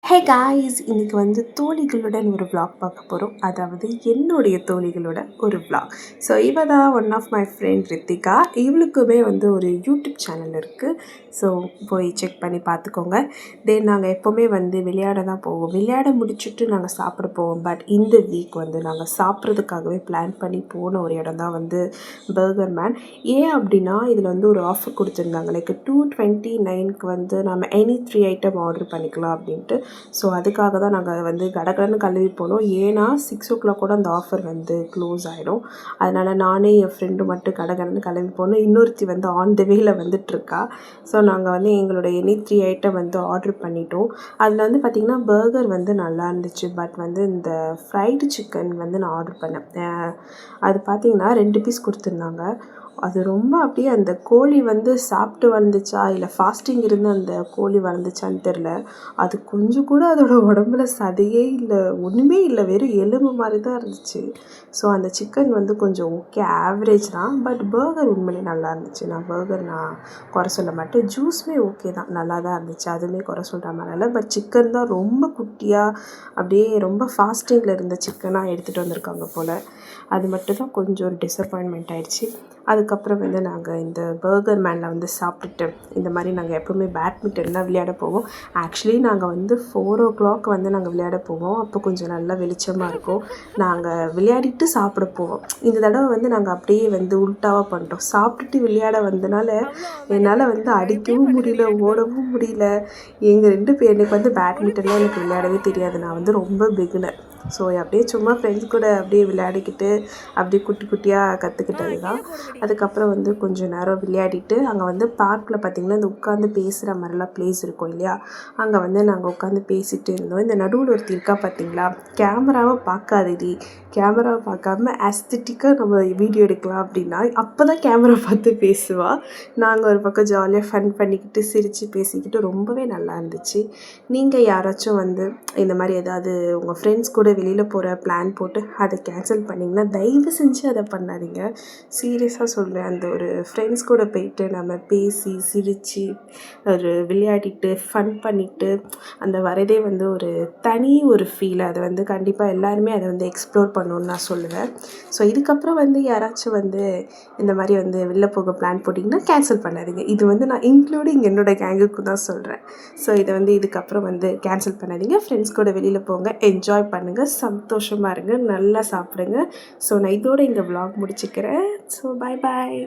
Hey guys, இன்றைக்கி வந்து தோழிகளுடன் ஒரு vlog பார்க்க போகிறோம். அதாவது என்னுடைய தோழிகளோட ஒரு vlog. ஸோ இவ தான் one of my friend Rithika. இவளுக்குமே வந்து ஒரு யூடியூப் சேனல் இருக்குது. ஸோ போய் செக் பண்ணி பார்த்துக்கோங்க. தென் நாங்கள் எப்போவுமே வந்து விளையாட தான் போவோம். விளையாட முடிச்சுட்டு நாங்கள் சாப்பிட போவோம். பட் இந்த வீக் வந்து நாங்கள் சாப்பிட்றதுக்காகவே பிளான் பண்ணி போன ஒரு இடம் தான் வந்து பர்கர் மேன். ஏன் அப்படின்னா இதில் வந்து ஒரு ஆஃபர் கொடுத்துருந்தாங்க. லைக் 229க்கு வந்து நம்ம எனி 3 ஐட்டம் ஆர்டர் பண்ணிக்கலாம் அப்படின்ட்டு. ஸோ அதுக்காக தான் நாங்கள் வந்து கடகடன்னு கிளம்பி போனோம். ஏன்னா 6 o'clock அந்த ஆஃபர் வந்து க்ளோஸ் ஆகிடும். அதனால் நானே என் ஃப்ரெண்டு மட்டும் கடகடன்னு கிளம்பி போனோம். இன்னொருத்தி வந்து ஆன் த வேல வந்துட்டுருக்கா. ஸோ நாங்கள் வந்து எங்களோட எனி 3 ஐட்டம் வந்து ஆர்டர் பண்ணிட்டோம். அதில் வந்து பார்த்திங்கன்னா பர்கர் வந்து நல்லா இருந்துச்சு. பட் வந்து இந்த ஃப்ரைடு சிக்கன் வந்து நான் ஆர்டர் பண்ணேன். அது பார்த்திங்கன்னா 2 பீஸ் கொடுத்துருந்தாங்க. அது ரொம்ப அப்படியே அந்த கோழி வந்து சாப்பிட்டு வந்துச்சா இல்லை ஃபாஸ்டிங் இருந்து அந்த கோழி வளர்ந்துச்சான்னு தெரில. அது கொஞ்சம் கூட அதோடய உடம்புல சதையே இல்லை, ஒன்றுமே இல்லை, வெறும் எலும்பு மாதிரி தான் இருந்துச்சு. ஸோ அந்த சிக்கன் வந்து கொஞ்சம் ஓகே, ஆவரேஜ் தான். பட் பர்கர் உண்மையிலே நல்லா இருந்துச்சு. நான் குறை சொல்ல மாட்டேன். ஜூஸுமே ஓகே தான், நல்லா தான் இருந்துச்சு. அதுவுமே குறை சொல்கிற மாதிரி இல்லை. பட் சிக்கன் தான் ரொம்ப குட்டியாக அப்படியே ரொம்ப ஃபாஸ்டிங்கில் இருந்த சிக்கனாக எடுத்துகிட்டு வந்திருக்காங்க போல். அது மட்டும் தான் கொஞ்சம் ஒரு டிசப்பாயின்மெண்ட் ஆகிடுச்சு. அதுக்கப்புறம் வந்து நாங்கள் இந்த பர்கர் மேனில் வந்து சாப்பிட்டுட்டு இந்த மாதிரி நாங்கள் எப்போவுமே பேட்மிண்டன் தான் விளையாட போவோம். ஆக்சுவலி நாங்கள் வந்து 4 o'clock வந்து நாங்கள் விளையாட போவோம். அப்போ கொஞ்சம் நல்லா வெளிச்சமாக இருக்கும். நாங்கள் விளையாடிட்டு சாப்பிட போவோம். இந்த தடவை வந்து நாங்கள் அப்படியே வந்து உல்ட்டாவாக பண்ணிட்டோம். சாப்பிட்டுட்டு விளையாட வந்தனால என்னால் வந்து அடிக்கவும் முடியல, ஓடவும் முடியல. எங்கள் 2 பேர் எனக்கு வந்து பேட்மிண்டன்லாம் எனக்கு விளையாடவே தெரியாது. நான் வந்து ரொம்ப பிகினர். ஸோ அப்படியே சும்மா ஃப்ரெண்ட்ஸ் கூட அப்படியே விளையாடிக்கிட்டு அப்படியே குட்டி குட்டியாக கற்றுக்கிட்டது தான். அதுக்கப்புறம் வந்து கொஞ்சம் நேரம் விளையாடிட்டு அங்கே வந்து பார்க்கில் பார்த்திங்கன்னா இந்த உட்காந்து பேசுகிற மாதிரிலாம் ப்ளேஸ் இருக்கும் இல்லையா, அங்கே வந்து நாங்கள் உட்காந்து பேசிகிட்டு இருந்தோம். இந்த நடுவில் ஒருத்தி இருக்கா பார்த்திங்களா, கேமராவை பார்க்காதடி, கேமராவை பார்க்காம ஆஸ்தட்டிக்காக நம்ம வீடியோ எடுக்கலாம் அப்படின்னா அப்போ தான் கேமரா பார்த்து பேசுவாள். நாங்கள் ஒரு பக்கம் ஜாலியாக ஃபன் பண்ணிக்கிட்டு சிரித்து பேசிக்கிட்டு ரொம்பவே நல்லா இருந்துச்சு. நீங்கள் யாராச்சும் வந்து இந்த மாதிரி ஏதாவது உங்கள் ஃப்ரெண்ட்ஸ் கூட வெளியில் போகிற பிளான் போட்டு அதை கேன்சல் பண்ணிங்கன்னா தயவு செஞ்சு அதை பண்ணாதீங்க. சீரியஸாக சொல்கிறேன். அந்த ஒரு ஃப்ரெண்ட்ஸ் கூட போயிட்டு நம்ம பேசி சிரித்து ஒரு விளையாடிட்டு ஃபன் பண்ணிவிட்டு அந்த வரதே வந்து ஒரு தனி ஒரு ஃபீல். அதை வந்து கண்டிப்பாக எல்லாருமே அதை வந்து எக்ஸ்ப்ளோர் பண்ணணுன்னு நான் சொல்லுவேன். ஸோ இதுக்கப்புறம் வந்து யாராச்சும் வந்து இந்த மாதிரி வந்து வெளில போக பிளான் போட்டிங்கன்னா கேன்சல் பண்ணாதீங்க. இது வந்து நான் இன்க்ளூடிங் என்னோடய கேங்குக்கு தான் சொல்கிறேன். ஸோ இதை வந்து இதுக்கப்புறம் வந்து கேன்சல் பண்ணாதீங்க. ஃப்ரெண்ட்ஸ் கூட வெளியில் போங்க, என்ஜாய் பண்ணுங்கள், சந்தோஷமாக இருங்க, நல்லா சாப்பிடுங்க. ஸோ நான் இதோட இந்த vlog முடிச்சுக்கிறேன். ஸோ பாய் பாய்.